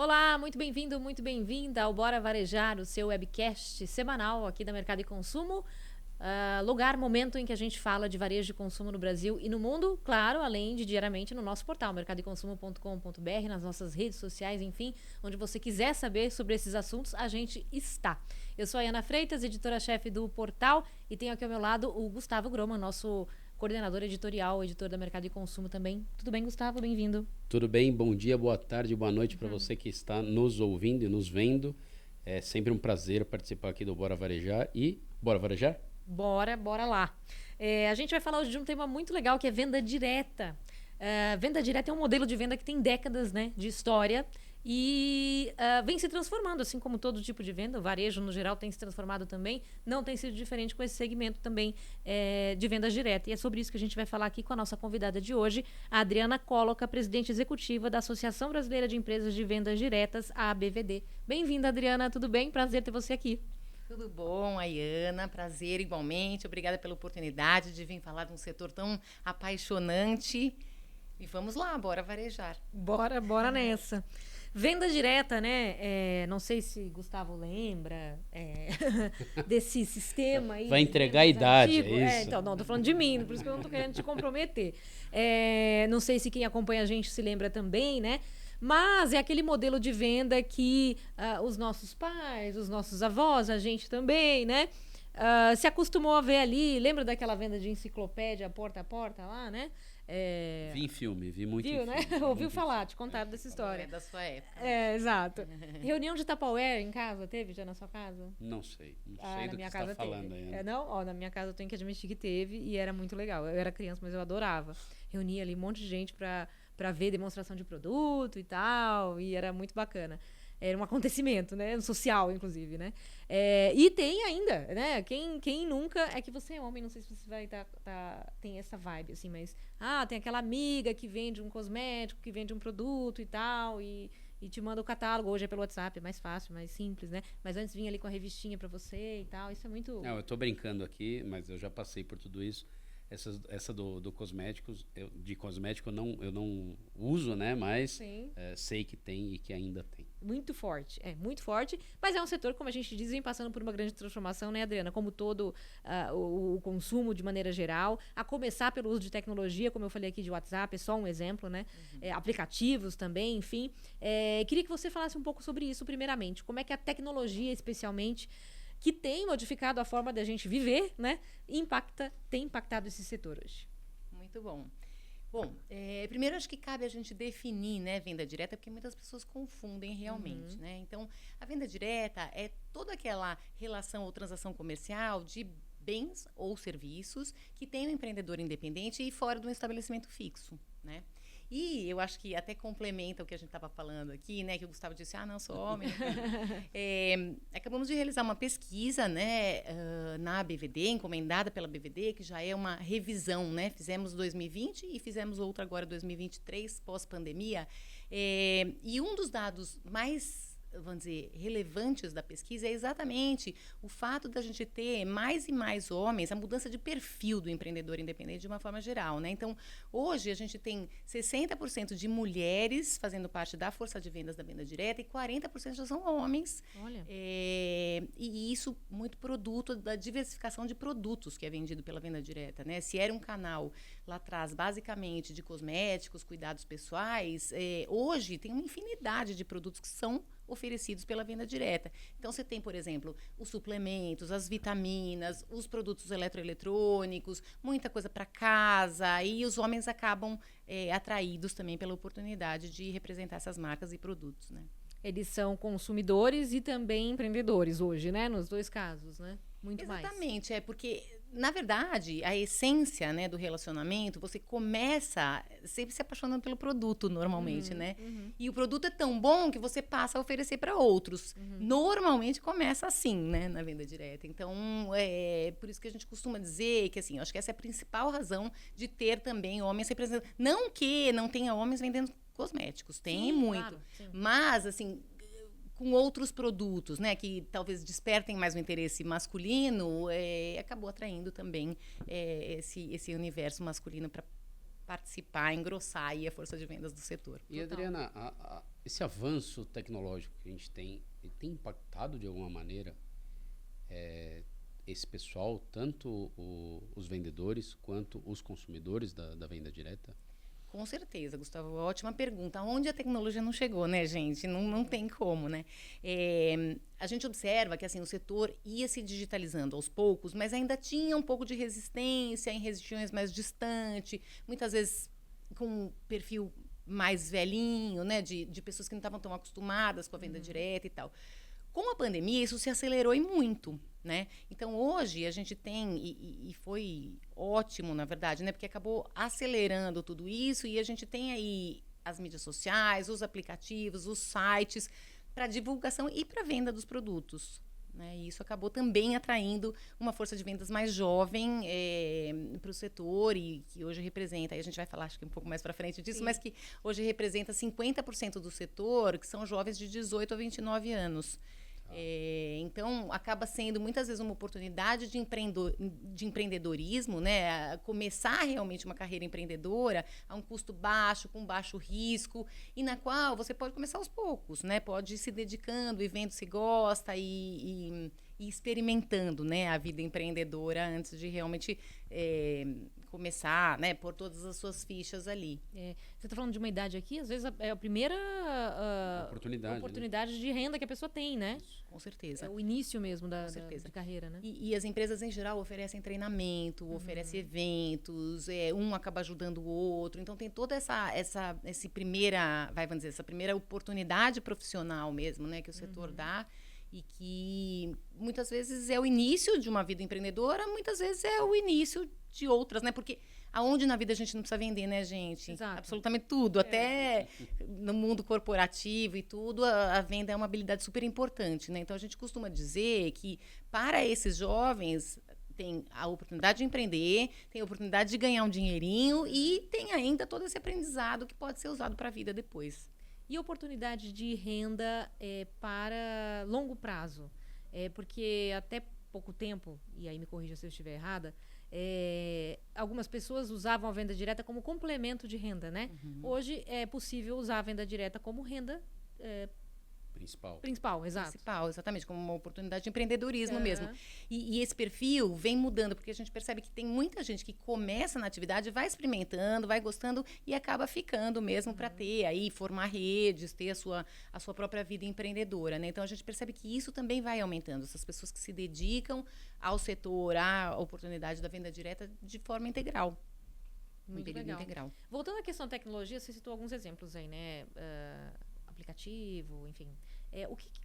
Olá, muito bem-vindo, muito bem-vinda ao Bora Varejar, o seu webcast semanal aqui da Mercado e Consumo. Lugar, momento em que a gente fala de varejo e consumo no Brasil e no mundo, claro, além de diariamente no nosso portal, mercadoeconsumo.com.br, nas nossas redes sociais, enfim, onde você quiser saber sobre esses assuntos, a gente está. Eu sou a Ana Freitas, editora-chefe do portal, e tenho aqui ao meu lado o Gustavo Groman, nosso coordenador editorial, editor da Mercado e Consumo também. Tudo bem, Gustavo? Bem-vindo. Tudo bem? Bom dia, boa tarde, boa noite para você que está nos ouvindo e nos vendo. É sempre um prazer participar aqui do Bora Varejar e... Bora Varejar? Bora lá. A gente vai falar hoje de um tema muito legal que é venda direta. Venda direta é um modelo de venda que tem décadas, né, de história e vem se transformando, assim como todo tipo de venda. O varejo, no geral, tem se transformado também. Não tem sido diferente com esse segmento também de venda direta. E é sobre isso que a gente vai falar aqui com a nossa convidada de hoje, a Adriana Cóloca, presidente executiva da Associação Brasileira de Empresas de Vendas Diretas, a ABVD. Bem-vinda, Adriana. Tudo bem? Prazer ter você aqui. Tudo bom, Ayana? Prazer igualmente. Obrigada pela oportunidade de vir falar de um setor tão apaixonante. E vamos lá, bora varejar. Bora nessa. Venda direta, né? Não sei se Gustavo lembra desse sistema aí. Vai entregar a idade, antigo. é isso? Então, não, tô falando de mim, por isso que eu não tô querendo te comprometer. Não sei se quem acompanha a gente se lembra também, né? Mas é aquele modelo de venda que os nossos pais, os nossos avós, a gente também, né? Se acostumou a ver ali. Lembra daquela venda de enciclopédia porta a porta lá, né? Vi em filme, vi muito Viu, em né? filme. Ouviu falar, te contaram dessa história. É da sua época. Exato. Reunião de Tupperware em casa, teve já na sua casa? Não sei do na que minha você casa está falando teve. aí. Não? Ó, na minha casa eu tenho que admitir que teve e era muito legal. Eu era criança, mas eu adorava. Reunia ali um monte de gente pra ver demonstração de produto e tal, e era muito bacana. Era um acontecimento, né? Social, inclusive, né? E tem ainda, né? Quem nunca... É que você é homem, não sei se você vai tem essa vibe, assim, mas... tem aquela amiga que vende um cosmético, que vende um produto e tal, e te manda o catálogo. Hoje é pelo WhatsApp, é mais fácil, mais simples, né? Mas antes vinha ali com a revistinha pra você e tal. Isso é muito... Não, eu tô brincando aqui, mas eu já passei por tudo isso. Essa do cosméticos, de cosmético eu não uso, né? Mas sei que tem e que ainda tem. Muito forte, muito forte, mas é um setor, como a gente diz, vem passando por uma grande transformação, né, Adriana? Como todo o consumo de maneira geral, a começar pelo uso de tecnologia, como eu falei aqui de WhatsApp, é só um exemplo, né? Aplicativos também, enfim. Queria que você falasse um pouco sobre isso, primeiramente. Como é que a tecnologia, especialmente, que tem modificado a forma da gente viver, né? Tem impactado esse setor hoje. Muito bom. Bom, primeiro acho que cabe a gente definir, né, venda direta, porque muitas pessoas confundem realmente, né? Então, a venda direta é toda aquela relação ou transação comercial de bens ou serviços que tem um empreendedor independente e fora de um estabelecimento fixo, né? E eu acho que até complementa o que a gente estava falando aqui, né? Que o Gustavo disse, não, sou homem. Acabamos de realizar uma pesquisa, né? Na BVD, encomendada pela BVD, que já é uma revisão, né? Fizemos 2020 e fizemos outra agora 2023, pós-pandemia. E um dos dados mais, vamos dizer, relevantes da pesquisa é exatamente o fato da gente ter mais e mais homens, a mudança de perfil do empreendedor independente de uma forma geral, né? Então, hoje a gente tem 60% de mulheres fazendo parte da força de vendas da venda direta e 40% já são homens. Olha. E isso muito produto da diversificação de produtos que é vendido pela venda direta, né? Se era um canal lá atrás, basicamente, de cosméticos, cuidados pessoais, hoje tem uma infinidade de produtos que são oferecidos pela venda direta. Então, você tem, por exemplo, os suplementos, as vitaminas, os produtos eletroeletrônicos, muita coisa para casa, e os homens acabam atraídos também pela oportunidade de representar essas marcas e produtos, né? Eles são consumidores e também empreendedores hoje, né? Nos dois casos, né? Muito mais. Exatamente, porque, na verdade, a essência, né, do relacionamento, você começa sempre se apaixonando pelo produto, normalmente, né? E o produto é tão bom que você passa a oferecer para outros. Normalmente começa assim, né, na venda direta. Então, por isso que a gente costuma dizer que, assim, eu acho que essa é a principal razão de ter também homens representando. Não que não tenha homens vendendo cosméticos, tem muito. Claro, sim. Mas, assim, com outros produtos, né, que talvez despertem mais o interesse masculino, acabou atraindo também esse universo masculino participar, engrossar aí a força de vendas do setor. E, Adriana, esse avanço tecnológico que a gente tem, ele tem impactado de alguma maneira esse pessoal, tanto os vendedores quanto os consumidores da venda direta? Com certeza, Gustavo. Ótima pergunta. Onde a tecnologia não chegou, né, gente? Não tem como, né? A gente observa que assim, o setor ia se digitalizando aos poucos, mas ainda tinha um pouco de resistência em regiões mais distantes, muitas vezes com um perfil mais velhinho, né, de pessoas que não estavam tão acostumadas com a venda direta e tal. Com a pandemia, isso se acelerou e muito, né? Então, hoje, a gente tem, e foi ótimo, na verdade, né? Porque acabou acelerando tudo isso e a gente tem aí as mídias sociais, os aplicativos, os sites para divulgação e para venda dos produtos, né? E isso acabou também atraindo uma força de vendas mais jovem para o setor e que hoje representa, aí a gente vai falar acho que um pouco mais para frente disso, mas que hoje representa 50% do setor, que são jovens de 18 a 29 anos. Então, acaba sendo muitas vezes uma oportunidade de empreendedorismo, né? Começar realmente uma carreira empreendedora a um custo baixo, com baixo risco, e na qual você pode começar aos poucos, né? Pode ir se dedicando e vendo se gosta e experimentando, né, a vida empreendedora antes de realmente começar, né, pôr todas as suas fichas ali. Você está falando de uma idade aqui, às vezes é a primeira oportunidade, né, de renda que a pessoa tem, né? Isso, com certeza. É o início mesmo da carreira, né? E as empresas, em geral, oferecem treinamento, oferecem eventos, um acaba ajudando o outro. Então, tem toda essa primeira oportunidade profissional mesmo, né, que o setor dá. E que muitas vezes é o início de uma vida empreendedora, muitas vezes é o início de outras, né? Porque aonde na vida a gente não precisa vender, né, gente? Exato. Absolutamente tudo. Até no mundo corporativo e tudo, a venda é uma habilidade super importante, né? Então, a gente costuma dizer que para esses jovens tem a oportunidade de empreender, tem a oportunidade de ganhar um dinheirinho e tem ainda todo esse aprendizado que pode ser usado para a vida depois. E oportunidade de renda para longo prazo? Porque até pouco tempo, e aí me corrija se eu estiver errada, algumas pessoas usavam a venda direta como complemento de renda, né? Hoje é possível usar a venda direta como renda Principal, exato. Principal, exatamente, como uma oportunidade de empreendedorismo mesmo. E esse perfil vem mudando, porque a gente percebe que tem muita gente que começa na atividade, vai experimentando, vai gostando e acaba ficando mesmo para ter aí, formar redes, ter a sua própria vida empreendedora, né? Então, a gente percebe que isso também vai aumentando. Essas pessoas que se dedicam ao setor, à oportunidade da venda direta de forma integral. Muito legal. Integral. Voltando à questão da tecnologia, você citou alguns exemplos aí, né? Aplicativo, enfim.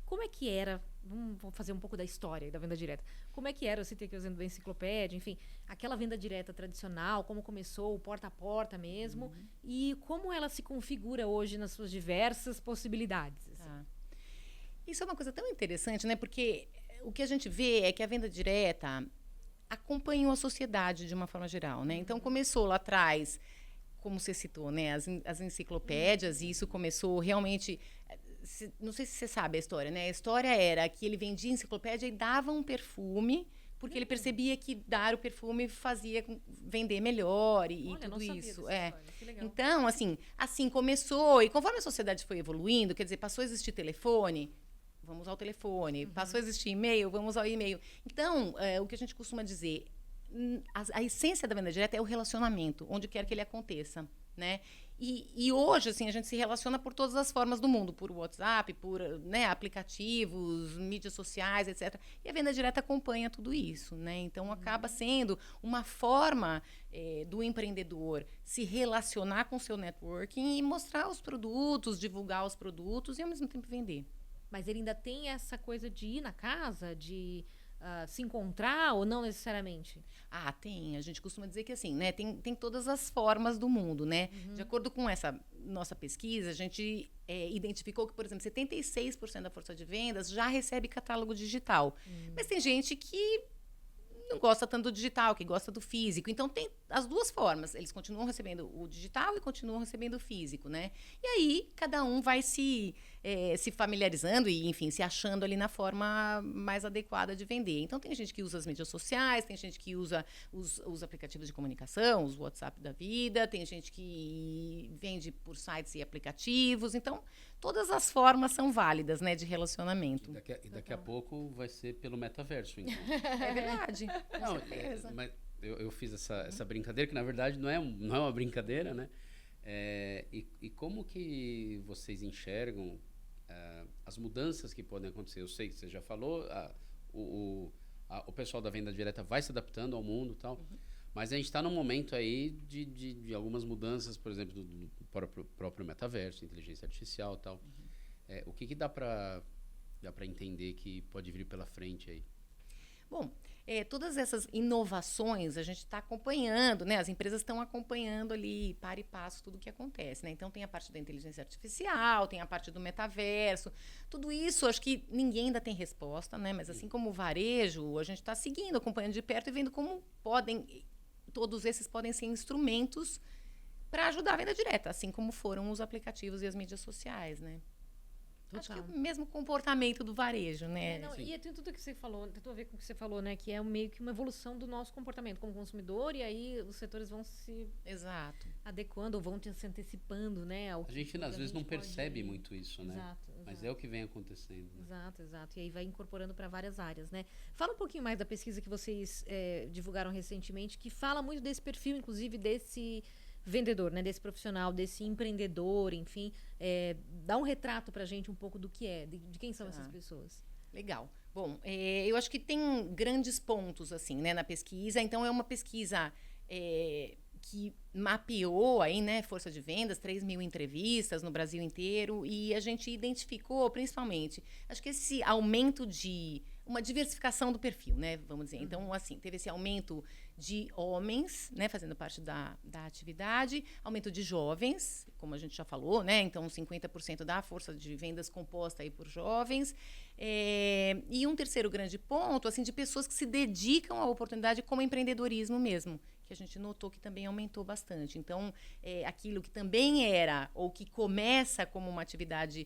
Como é que era? Vamos fazer um pouco da história da venda direta. Como é que era? Eu citei aqui usando a enciclopédia, enfim, aquela venda direta tradicional, como começou, porta a porta mesmo, e como ela se configura hoje nas suas diversas possibilidades. Assim. Isso é uma coisa tão interessante, né? Porque o que a gente vê é que a venda direta acompanhou a sociedade de uma forma geral, né? Então, começou lá atrás, como você citou, né? As enciclopédias, e isso começou realmente... Não sei se você sabe a história, né? A história era que ele vendia enciclopédia e dava um perfume, porque ele percebia que dar o perfume fazia vender melhor e tudo isso. Então, assim começou. E conforme a sociedade foi evoluindo, quer dizer, passou a existir telefone, vamos usar o telefone. Passou a existir e-mail, vamos usar o e-mail. Então, o que a gente costuma dizer, a essência da venda direta é o relacionamento, onde quer que ele aconteça, né? E hoje, assim, a gente se relaciona por todas as formas do mundo, por WhatsApp, por aplicativos, mídias sociais, etc. E a venda direta acompanha tudo isso, né? Então, acaba sendo uma forma do empreendedor se relacionar com o seu networking e mostrar os produtos, divulgar os produtos e, ao mesmo tempo, vender. Mas ele ainda tem essa coisa de ir na casa, de... se encontrar ou não necessariamente? Tem. A gente costuma dizer que assim, né? Tem todas as formas do mundo, né? De acordo com essa nossa pesquisa, a gente identificou que, por exemplo, 76% da força de vendas já recebe catálogo digital. Mas tem gente que não gosta tanto do digital, que gosta do físico. Então, tem as duas formas. Eles continuam recebendo o digital e continuam recebendo o físico, né? E aí, cada um vai se se familiarizando e, enfim, se achando ali na forma mais adequada de vender. Então, tem gente que usa as mídias sociais, tem gente que usa os aplicativos de comunicação, os WhatsApp da vida, tem gente que vende por sites e aplicativos. Então, todas as formas são válidas, né, de relacionamento. E daqui a pouco vai ser pelo metaverso, então. É verdade. Não, mas eu fiz essa brincadeira, que na verdade não é uma brincadeira, né? E como que vocês enxergam as mudanças que podem acontecer? Eu sei que você já falou, o pessoal da venda direta vai se adaptando ao mundo e tal, mas a gente está num momento aí de algumas mudanças, por exemplo, do próprio metaverso, inteligência artificial e tal. O que dá para entender que pode vir pela frente aí? Bom, todas essas inovações a gente está acompanhando, né? As empresas estão acompanhando ali, para e passo, tudo o que acontece, né? Então, tem a parte da inteligência artificial, tem a parte do metaverso. Tudo isso, acho que ninguém ainda tem resposta, né? Mas assim como o varejo, a gente está seguindo, acompanhando de perto e vendo como todos esses podem ser instrumentos para ajudar a venda direta, assim como foram os aplicativos e as mídias sociais, né? Acho que é o mesmo comportamento do varejo, né? E tem tudo que você falou, tem tudo a ver com o que você falou, né? Que é meio que uma evolução do nosso comportamento como consumidor, e aí os setores vão se adequando, ou vão se antecipando, né? A gente, às vezes, não percebe muito isso, né? Exato. Mas é o que vem acontecendo. Né? Exato. E aí vai incorporando para várias áreas, né? Fala um pouquinho mais da pesquisa que vocês divulgaram recentemente, que fala muito desse perfil, inclusive, desse vendedor, né, desse profissional, desse empreendedor, enfim, dá um retrato pra gente um pouco do que de quem são essas pessoas. Legal. Bom, eu acho que tem grandes pontos, assim, né, na pesquisa. Então, é uma pesquisa que mapeou aí, né, força de vendas, 3.000 entrevistas no Brasil inteiro, e a gente identificou, principalmente, acho que esse aumento uma diversificação do perfil, né, vamos dizer. Então, assim, teve esse aumento de homens, né, fazendo parte da atividade, aumento de jovens, como a gente já falou, né, então 50% da força de vendas composta aí por jovens, e um terceiro grande ponto, assim, de pessoas que se dedicam à oportunidade como empreendedorismo mesmo, que a gente notou que também aumentou bastante. Então, aquilo que também era, ou que começa como uma atividade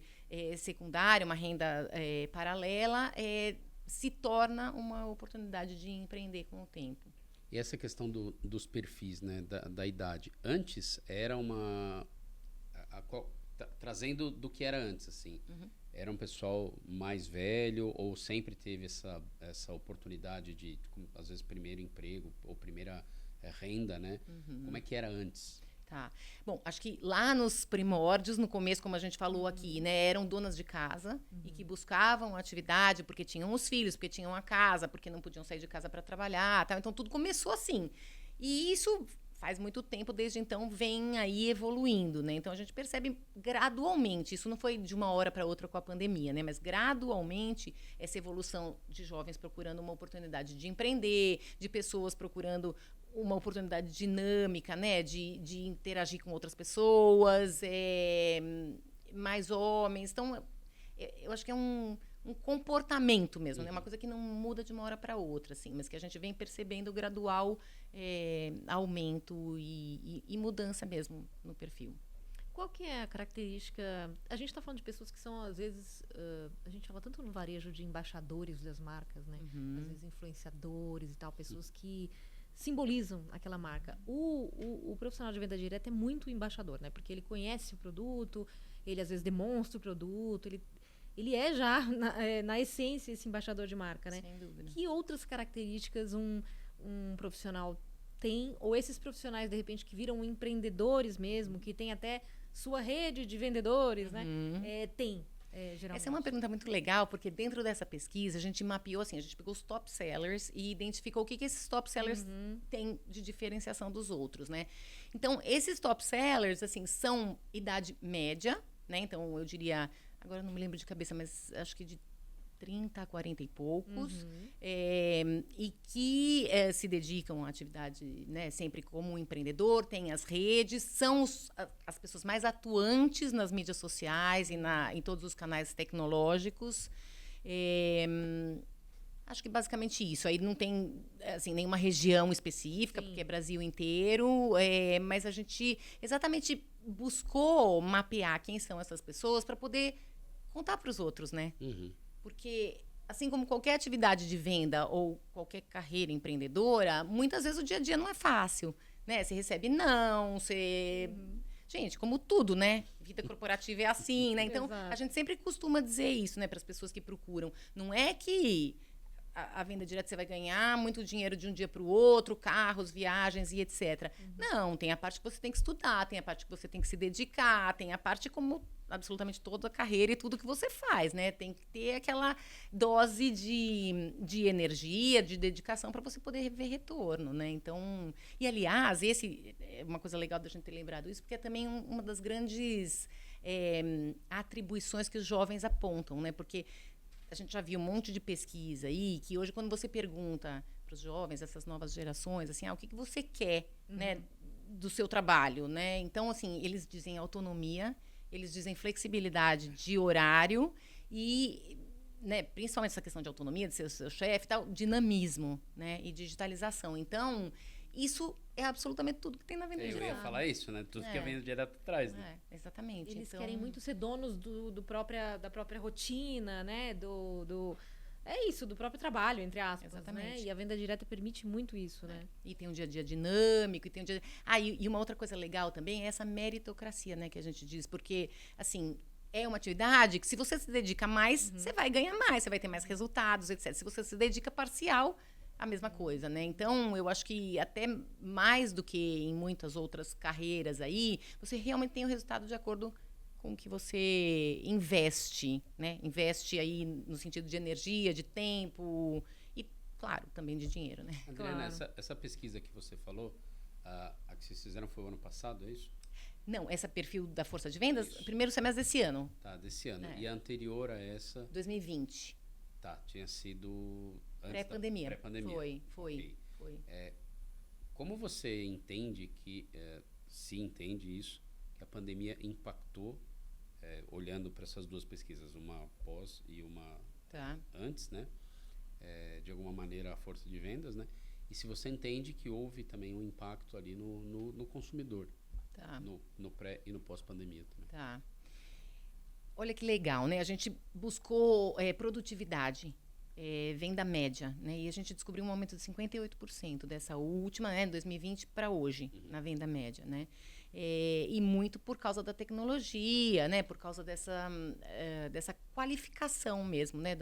secundária, uma renda paralela, se torna uma oportunidade de empreender com o tempo. E essa questão dos perfis, né, da idade. Antes era trazendo do que era antes, assim. Era um pessoal mais velho ou sempre teve essa oportunidade de, às vezes, primeiro emprego ou primeira renda, né? Como é que era antes? Tá. Bom, acho que lá nos primórdios, no começo, como a gente falou aqui, né, eram donas de casa e que buscavam atividade porque tinham os filhos, porque tinham a casa, porque não podiam sair de casa para trabalhar, tal. Então tudo começou assim. E isso faz muito tempo, desde então vem aí evoluindo, né? Então a gente percebe gradualmente, isso não foi de uma hora para outra com a pandemia, né? Mas gradualmente essa evolução de jovens procurando uma oportunidade de empreender, de pessoas procurando uma oportunidade dinâmica, né, de interagir com outras pessoas, mais homens. Então, eu acho que é um comportamento mesmo, né? Uma coisa que não muda de uma hora para outra, assim, mas que a gente vem percebendo gradual aumento e mudança mesmo no perfil. Qual que é a característica... A gente está falando de pessoas que são, às vezes... a gente fala tanto no varejo de embaixadores das marcas, né? Às vezes influenciadores e tal, pessoas que simbolizam aquela marca. O profissional de venda direta é muito embaixador, né? Porque ele conhece o produto, ele às vezes demonstra o produto, ele é já, na essência, esse embaixador de marca, né? Sem dúvida. Que outras características um profissional tem? Ou esses profissionais, de repente, que viram empreendedores mesmo, que tem até sua rede de vendedores, né? Tem. Geralmente. Essa é uma pergunta muito legal, porque dentro dessa pesquisa a gente mapeou, assim, a gente pegou os top sellers e identificou o que esses top sellers têm de diferenciação dos outros, né? Então, esses top sellers, assim, são idade média, né? Então, eu diria, agora eu não me lembro de cabeça, mas acho que de 30 a 40 e poucos, e que se dedicam à atividade, né, sempre como empreendedor, tem as redes, são as pessoas mais atuantes nas mídias sociais e em todos os canais tecnológicos. Acho que basicamente isso. Aí não tem assim, nenhuma região específica, porque é Brasil inteiro, mas a gente exatamente buscou mapear quem são essas pessoas para poder contar para os outros, né? Uhum. Porque, assim como qualquer atividade de venda ou qualquer carreira empreendedora, muitas vezes o dia a dia não é fácil, né? Você recebe não, você... Gente, como tudo, né? Vida corporativa é assim, né? Então, Exato. a gente sempre costuma dizer isso, né, para as pessoas que procuram. Não é que a venda direta você vai ganhar muito dinheiro de um dia para o outro, carros, viagens e etc. Não, tem a parte que você tem que estudar, tem a parte que você tem que se dedicar, tem a parte como absolutamente toda a carreira e tudo que você faz, né? Tem que ter aquela dose de energia, de dedicação para você poder ver retorno, né? Então, e aliás, esse é uma coisa legal da gente ter lembrado isso, porque é também uma das grandes atribuições que os jovens apontam, né? Porque a gente já viu um monte de pesquisa aí, que hoje quando você pergunta para os jovens, essas novas gerações, assim, o que você quer, né, do seu trabalho, né? Então, assim, eles dizem autonomia, eles dizem flexibilidade de horário e, né, principalmente essa questão de autonomia, de ser o seu chefe e tal, dinamismo, né, e digitalização. Então, isso é absolutamente tudo que tem na venda Eu direta. ia falar isso, né? Tudo que a venda direta traz, né? Exatamente. Eles então, querem muito ser donos da própria rotina, né? É isso, do próprio trabalho, entre aspas. Exatamente. Né? E a venda direta permite muito isso, né? E tem um dia a dia dinâmico, e tem um dia... e uma outra coisa legal também é essa meritocracia, né, que a gente diz, porque, assim, é uma atividade que se você se dedica mais, você vai ganhar mais, você vai ter mais resultados, etc. Se você se dedica parcial, a mesma coisa, né? Então, eu acho que até mais do que em muitas outras carreiras aí, você realmente tem o resultado de acordo com o que você investe, né? Investe aí no sentido de energia, de tempo e, claro, também de dinheiro, né? Adriana, Claro. essa pesquisa que você falou, a que vocês fizeram foi o ano passado, é isso? Não, essa perfil da força de vendas, Isso. primeiro semestre desse ano, Tá, desse ano. E a anterior a essa, 2020, tá, tinha sido antes pré-pandemia. pré-pandemia. Foi. Ok. Foi. Como você entende que, se entende isso, que a pandemia impactou, olhando para essas duas pesquisas, uma pós e uma Tá. antes, né? De alguma maneira a força de vendas, né? E se você entende que houve também um impacto ali no consumidor, Tá. no pré e no pós-pandemia também. Tá. Olha que legal, né? A gente buscou produtividade, venda média, né? E a gente descobriu um aumento de 58% dessa última, né, 2020 para hoje, na venda média, né? E muito por causa da tecnologia, né? Por causa dessa qualificação mesmo, né?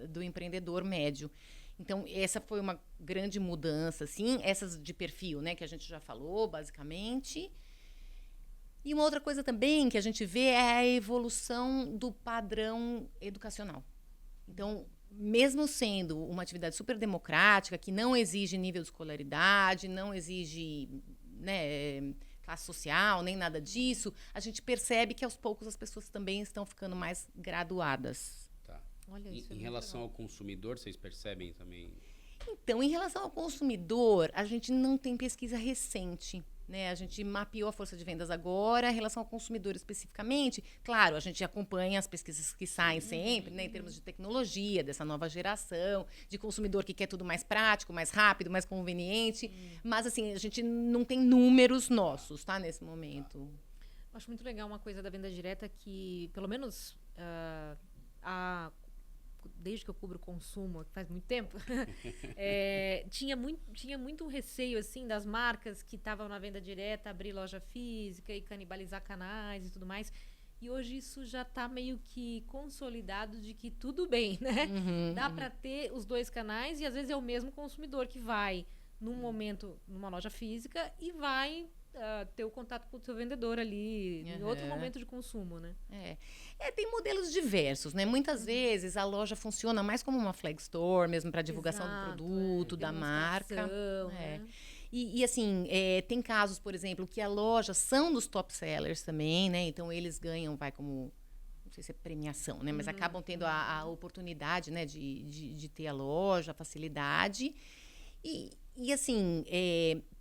Do empreendedor médio. Então, essa foi uma grande mudança, assim. Essas de perfil, né? Que a gente já falou, basicamente. E uma outra coisa também que a gente vê é a evolução do padrão educacional. Então, mesmo sendo uma atividade super democrática, que não exige nível de escolaridade, não exige, né, classe social, nem nada disso, a gente percebe que aos poucos as pessoas também estão ficando mais graduadas. Tá. Olha isso. Em relação ao consumidor, vocês percebem também? Então, em relação ao consumidor, a gente não tem pesquisa recente, né? A gente mapeou a força de vendas agora. Em relação ao consumidor especificamente, claro, a gente acompanha as pesquisas que saem sempre, né? Em termos de tecnologia, dessa nova geração, de consumidor que quer tudo mais prático, mais rápido, mais conveniente. Mas, assim, a gente não tem números nossos, tá? Nesse momento. Acho muito legal uma coisa da venda direta que, pelo menos, desde que eu cubro consumo, que faz muito tempo, tinha muito receio assim das marcas que estavam na venda direta abrir loja física e canibalizar canais e tudo mais. E hoje isso já está meio que consolidado de que tudo bem, né? Dá para ter os dois canais e às vezes é o mesmo consumidor que vai num momento numa loja física e vai ter o contato com o seu vendedor ali em outro momento de consumo, né? Tem modelos diversos, né? Muitas vezes a loja funciona mais como uma flag store, mesmo para divulgação do produto, da marca. Né? E assim, tem casos, por exemplo, que a loja são dos top sellers também, né? Então eles ganham, como, não sei se é premiação, né? Mas acabam tendo a oportunidade, né? De ter a loja, a facilidade. E assim,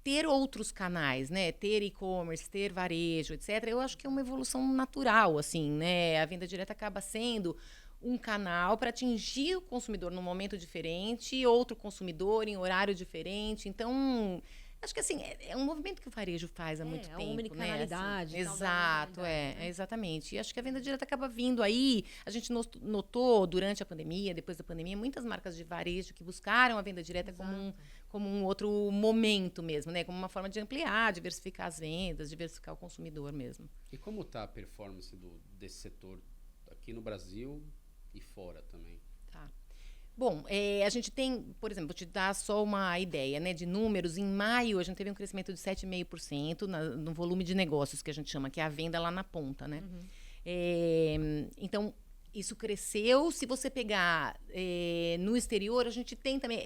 ter outros canais, né? Ter e-commerce, ter varejo, etc. Eu acho que é uma evolução natural, assim, né? A venda direta acaba sendo um canal para atingir o consumidor num momento diferente, outro consumidor em horário diferente. Então, Acho que assim, é um movimento que o varejo faz há muito É tempo, uma omnicanalidade, né? tal da Exato, omnicanalidade, né? exatamente. E acho que a venda direta acaba vindo aí. A gente notou durante a pandemia, depois da pandemia, muitas marcas de varejo que buscaram a venda direta Exato. como um outro momento mesmo, né? Como uma forma de ampliar, diversificar as vendas, diversificar o consumidor mesmo. E como está a performance desse setor aqui no Brasil e fora também? Tá. Bom, a gente tem, por exemplo, vou te dar só uma ideia, né, de números. Em maio, a gente teve um crescimento de 7,5% no volume de negócios, que a gente chama, que é a venda lá na ponta, né? Então, isso cresceu. Se você pegar no exterior, a gente tem também,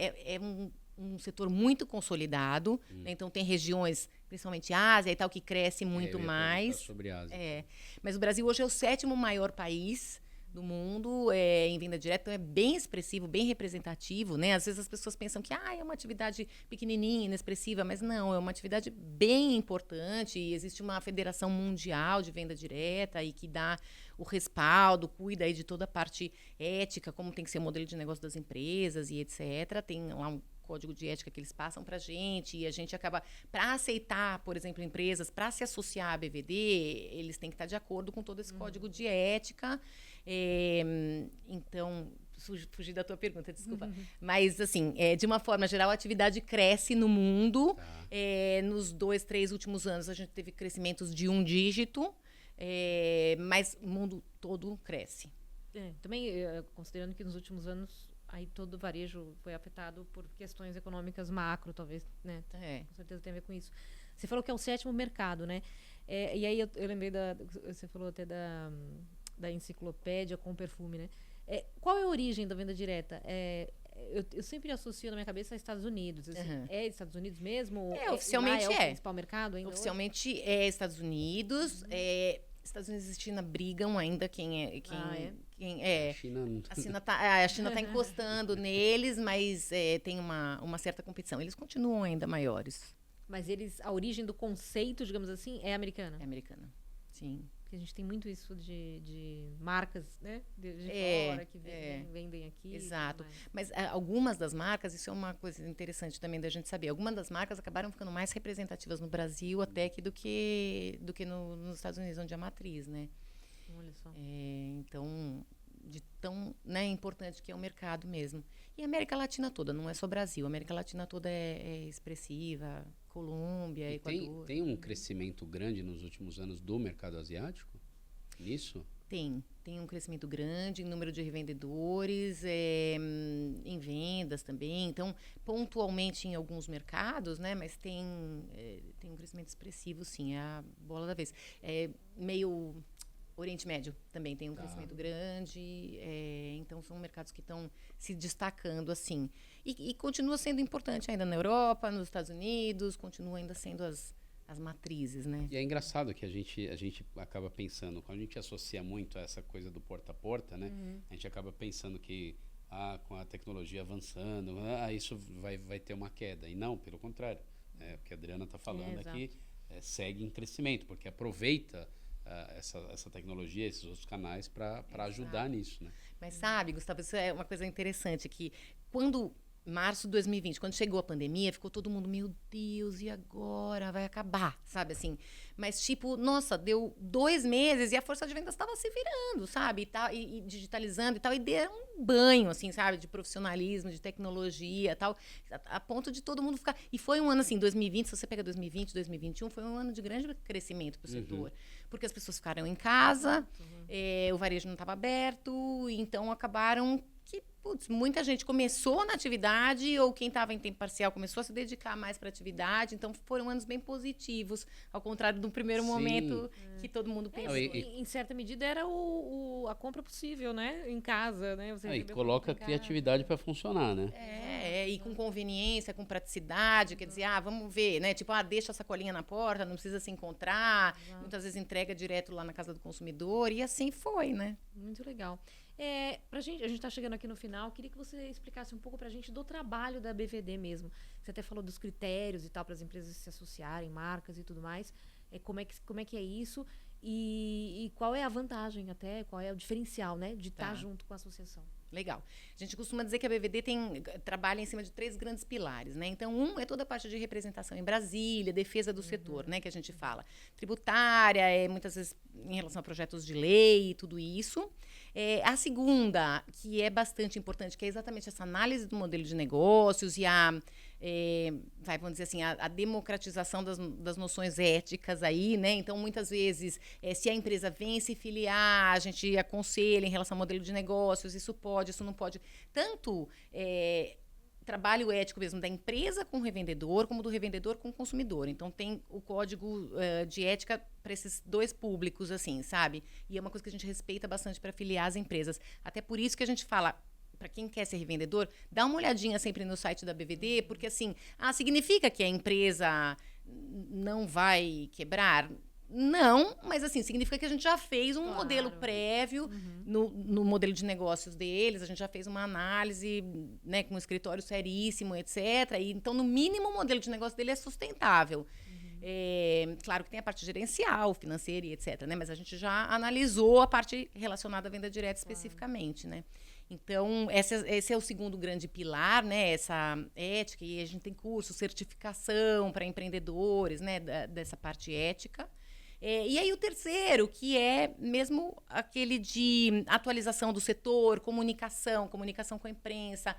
um setor muito consolidado, né? Então tem regiões, principalmente Ásia e tal, que cresce muito Eu ia mais. sobre Ásia. Mas o Brasil hoje é o 7º maior país do mundo em venda direta, então é bem expressivo, bem representativo, né? Às vezes as pessoas pensam que é uma atividade pequenininha, inexpressiva, mas não, é uma atividade bem importante. E existe uma federação mundial de venda direta e que dá o respaldo, cuida aí de toda a parte ética, como tem que ser o modelo de negócio das empresas e etc. Tem lá um código de ética que eles passam para a gente, e a gente acaba, para aceitar, por exemplo, empresas, para se associar à BVD, eles têm que estar de acordo com todo esse código de ética. Então, fugi da tua pergunta, desculpa. Mas, assim, de uma forma geral, a atividade cresce no mundo. Tá. Nos 2, 3 últimos anos, a gente teve crescimentos de 1 dígito, mas o mundo todo cresce. Também, considerando que nos últimos anos aí todo o varejo foi afetado por questões econômicas macro, talvez, né? Com certeza tem a ver com isso. Você falou que é o 7º mercado, né? E aí eu lembrei você falou até da enciclopédia com perfume, né? Qual é a origem da venda direta? Eu sempre associo na minha cabeça a Estados Unidos. Assim, é Estados Unidos mesmo? Oficialmente lá é o principal mercado ainda oficialmente hoje? É Estados Unidos. Estados Unidos e China brigam ainda A China a China está encostando neles, mas tem uma certa competição. Eles continuam ainda maiores. Mas a origem do conceito, digamos assim, é americana? É americana, sim. Porque a gente tem muito isso de marcas, né? De fora, que vendem aqui. Exato. Mas algumas das marcas, isso é uma coisa interessante também da gente saber. Algumas das marcas acabaram ficando mais representativas no Brasil até do que nos Estados Unidos, onde é a matriz, né? Olha só. Então, de tão importante que é o mercado mesmo. E a América Latina toda, não é só Brasil. A América Latina toda é expressiva. Colômbia, Equador. Tem um crescimento grande nos últimos anos do mercado asiático? Nisso? Tem um crescimento grande em número de revendedores, em vendas também. Então, pontualmente em alguns mercados, né? Mas tem um crescimento expressivo, sim. É a bola da vez. Meio Oriente Médio também tem um crescimento grande. Então, são mercados que estão se destacando, assim. E continua sendo importante ainda na Europa, nos Estados Unidos, continua ainda sendo as matrizes, né? E é engraçado que a gente acaba pensando, quando a gente associa muito a essa coisa do porta a porta, né? A gente acaba pensando que com a tecnologia avançando, isso vai ter uma queda. E não, pelo contrário. O que a Adriana está falando aqui segue em crescimento, porque aproveita essa tecnologia, esses outros canais para ajudar nisso, né? Mas sabe, Gustavo, isso é uma coisa interessante, que março de 2020, quando chegou a pandemia, ficou todo mundo, meu Deus, e agora? Vai acabar, sabe assim? Mas nossa, deu 2 meses e a força de vendas estava se virando, sabe? E digitalizando e tal, e deram um banho, assim, sabe? De profissionalismo, de tecnologia e tal, a ponto de todo mundo ficar... E foi um ano, assim, 2020, se você pega 2020, 2021, foi um ano de grande crescimento para o setor. Porque as pessoas ficaram em casa, o varejo não estava aberto, então acabaram... muita gente começou na atividade, ou quem estava em tempo parcial começou a se dedicar mais para a atividade. Então, foram anos bem positivos, ao contrário do primeiro momento que todo mundo pensou. Em certa medida, era a compra possível, né? Em casa, né? E coloca a criatividade para funcionar, né? E com conveniência, com praticidade. Quer dizer, vamos ver, né? Tipo, deixa a sacolinha na porta, não precisa se encontrar. Muitas vezes entrega direto lá na casa do consumidor. E assim foi, né? Muito legal. A gente está chegando aqui no final, queria que você explicasse um pouco para a gente do trabalho da BVD mesmo. Você até falou dos critérios e tal, para as empresas se associarem, marcas e tudo mais. Como é que é isso e qual é a vantagem até, qual é o diferencial, né, de estar junto com a associação? Legal. A gente costuma dizer que a BVD trabalha em cima de 3 grandes pilares, né? Então, um é toda a parte de representação em Brasília, defesa do setor, né? Que a gente fala. Tributária, muitas vezes em relação a projetos de lei, tudo isso. A segunda, que é bastante importante, que é exatamente essa análise do modelo de negócios e vamos dizer assim, a democratização das noções éticas aí, né? Então, muitas vezes, se a empresa vem se filiar, a gente aconselha em relação ao modelo de negócios, isso pode, isso não pode. Tanto trabalho ético mesmo da empresa com o revendedor, como do revendedor com o consumidor. Então, tem o código de ética para esses 2 públicos, assim, sabe? E é uma coisa que a gente respeita bastante para filiar as empresas. Até por isso que a gente fala, para quem quer ser revendedor, dá uma olhadinha sempre no site da BVD, porque assim, significa que a empresa não vai quebrar? Não, mas assim, significa que a gente já fez um modelo prévio no modelo de negócios deles, a gente já fez uma análise, né, com um escritório seríssimo, etc. E, então, no mínimo, o modelo de negócio dele é sustentável. Claro que tem a parte gerencial, financeira e etc., né? Mas a gente já analisou a parte relacionada à venda direta especificamente, né? Então, esse é o segundo grande pilar, né? Essa ética, e a gente tem curso, certificação para empreendedores, né? Dessa parte ética. E aí o terceiro, que é mesmo aquele de atualização do setor, comunicação com a imprensa,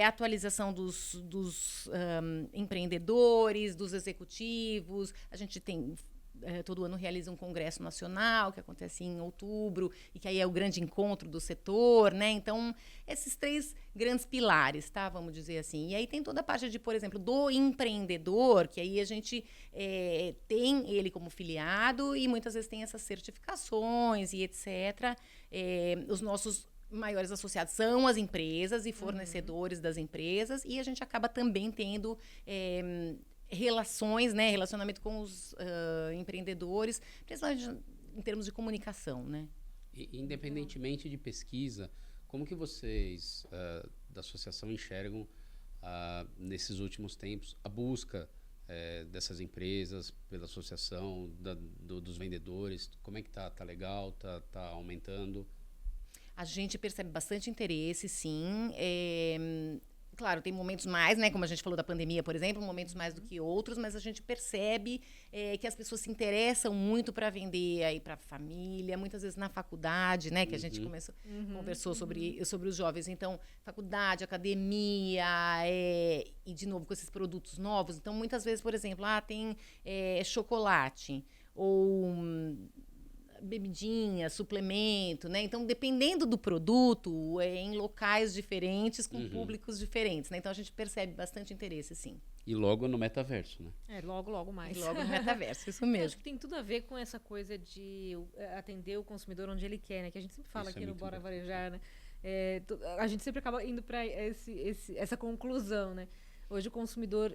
atualização dos empreendedores, dos executivos. A gente tem... todo ano realiza um congresso nacional, que acontece em outubro, e que aí é o grande encontro do setor, né? Então, esses 3 grandes pilares, tá? Vamos dizer assim. E aí tem toda a parte de, por exemplo, do empreendedor, que aí a gente tem ele como filiado e muitas vezes tem essas certificações e etc. Os nossos maiores associados são as empresas e fornecedores das empresas, e a gente acaba também tendo... relações, né, relacionamento com os empreendedores, principalmente em termos de comunicação, né? Independentemente de pesquisa, como que vocês da associação enxergam nesses últimos tempos a busca dessas empresas pela associação, dos vendedores? Como é que tá legal, tá aumentando? A gente percebe bastante interesse, sim. Claro, tem momentos mais, né? Como a gente falou da pandemia, por exemplo, momentos mais do que outros, mas a gente percebe que as pessoas se interessam muito para vender aí para a família, muitas vezes na faculdade, né? Que a gente conversou sobre os jovens. Então, faculdade, academia, e de novo com esses produtos novos. Então, muitas vezes, por exemplo, tem chocolate ou bebidinha, suplemento, né? Então, dependendo do produto, em locais diferentes, com públicos diferentes, né? Então, a gente percebe bastante interesse, sim. E logo no metaverso, né? Logo mais. E logo no metaverso, isso mesmo. Acho que tem tudo a ver com essa coisa de atender o consumidor onde ele quer, né? Que a gente sempre fala isso aqui no Bora Varejar, né? A gente sempre acaba indo para essa conclusão, né? Hoje o consumidor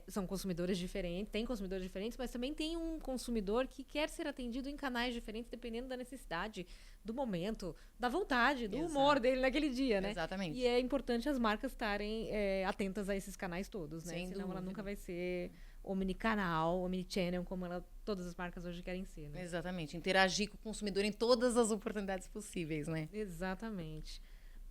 são consumidores diferentes, tem consumidores diferentes, mas também tem um consumidor que quer ser atendido em canais diferentes, dependendo da necessidade, do momento, da vontade, do humor dele naquele dia, né? Exatamente. E é importante as marcas estarem atentas a esses canais todos, né? Senão ela nunca vai ser omnicanal, omnichannel, como todas as marcas hoje querem ser, né? Exatamente. Interagir com o consumidor em todas as oportunidades possíveis, né? Exatamente.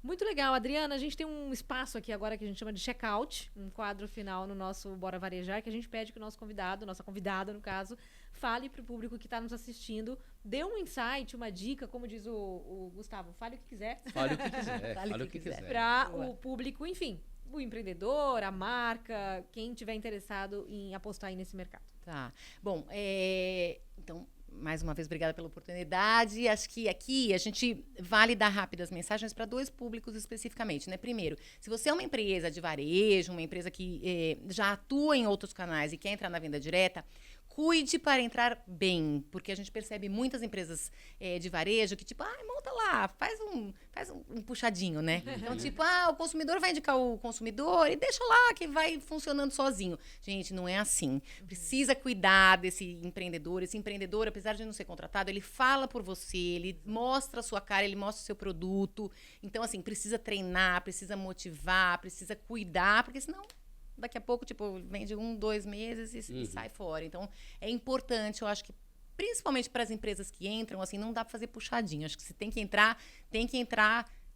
Muito legal, Adriana. A gente tem um espaço aqui agora que a gente chama de check-out, um quadro final no nosso Bora Varejar, que a gente pede que o nosso convidado, nossa convidada, no caso, fale para o público que está nos assistindo, dê um insight, uma dica, como diz o Gustavo, fale o que quiser. Fale o que quiser. Fale o que quiser. Para o público, enfim, o empreendedor, a marca, quem tiver interessado em apostar aí nesse mercado. Tá. Bom, então... Mais uma vez, obrigada pela oportunidade. Acho que aqui a gente vale dar rápidas mensagens para 2 públicos especificamente, né? Primeiro, se você é uma empresa de varejo, uma empresa que já atua em outros canais e quer entrar na venda direta, cuide para entrar bem, porque a gente percebe muitas empresas de varejo que, tipo, monta lá, faz um puxadinho, né? Então, tipo, o consumidor vai indicar o consumidor e deixa lá que vai funcionando sozinho. Gente, não é assim. Precisa cuidar desse empreendedor. Esse empreendedor, apesar de não ser contratado, ele fala por você, ele mostra a sua cara, ele mostra o seu produto. Então, assim, precisa treinar, precisa motivar, precisa cuidar, porque senão... Daqui a pouco, tipo, vende 1, 2 meses e sai fora. Então, é importante, eu acho que, principalmente para as empresas que entram, assim, não dá para fazer puxadinho. Acho que se tem que entrar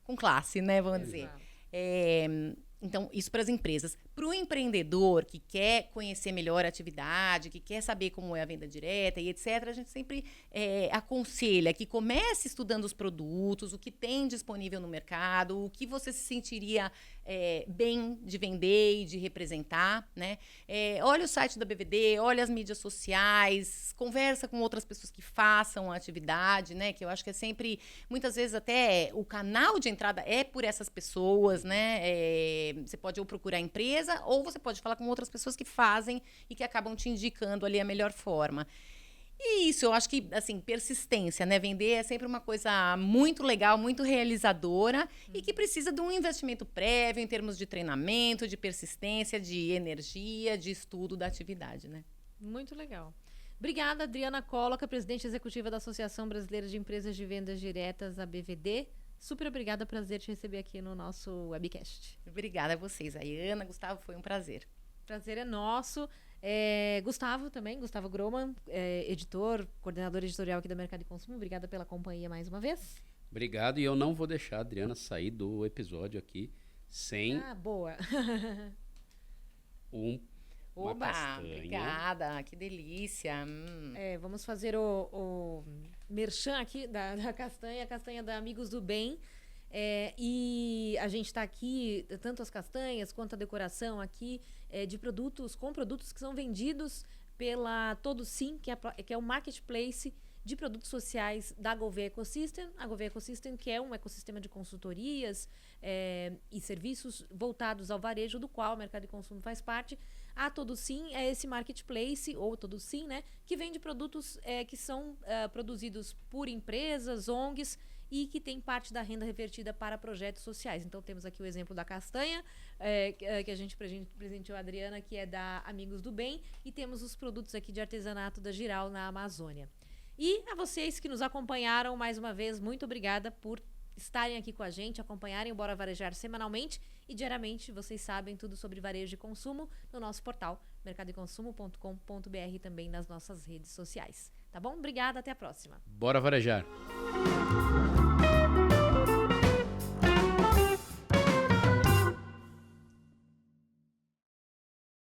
com classe, né? Vamos dizer. Então, isso para as empresas. Para o empreendedor que quer conhecer melhor a atividade, que quer saber como é a venda direta e etc., a gente sempre aconselha que comece estudando os produtos, o que tem disponível no mercado, o que você se sentiria bem de vender e de representar, né? Olha o site da BVD, olha as mídias sociais, conversa com outras pessoas que façam a atividade, né? Que eu acho que é sempre, muitas vezes até o canal de entrada é por essas pessoas, né? Você pode ou procurar a empresa, ou você pode falar com outras pessoas que fazem e que acabam te indicando ali a melhor forma. E isso, eu acho que, assim, persistência, né? Vender é sempre uma coisa muito legal, muito realizadora e que precisa de um investimento prévio em termos de treinamento, de persistência, de energia, de estudo da atividade, né? Muito legal. Obrigada, Adriana Cóloca, presidente executiva da Associação Brasileira de Empresas de Vendas Diretas, a BVD. Super obrigada, prazer te receber aqui no nosso webcast. Obrigada a vocês, aí, Ana, Gustavo, foi um prazer. Prazer é nosso. Gustavo também, Gustavo Groman, editor, coordenador editorial aqui da Mercado e Consumo. Obrigada pela companhia mais uma vez. Obrigado, e eu não vou deixar a Adriana sair do episódio aqui sem boa. uma castanha. Obrigada, que delícia. Vamos fazer o merchan aqui da castanha, a castanha da Amigos do Bem. E a gente está aqui, tanto as castanhas quanto a decoração aqui, com produtos que são vendidos pela Todo Sim, que é o marketplace de produtos sociais da Gouveia Ecosystem. A Gouveia Ecosystem, que é um ecossistema de consultorias e serviços voltados ao varejo, do qual o Mercado de Consumo faz parte. A Todo Sim é esse marketplace, ou Todo Sim, né, que vende produtos que são produzidos por empresas, ONGs, e que tem parte da renda revertida para projetos sociais. Então, temos aqui o exemplo da castanha, que a gente presenteou a Adriana, que é da Amigos do Bem, e temos os produtos aqui de artesanato da Giral, na Amazônia. E a vocês que nos acompanharam, mais uma vez, muito obrigada por estarem aqui com a gente, acompanharem o Bora Varejar semanalmente e diariamente. Vocês sabem tudo sobre varejo e consumo no nosso portal mercadoeconsumo.com.br e também nas nossas redes sociais. Tá bom? Obrigada, até a próxima. Bora varejar!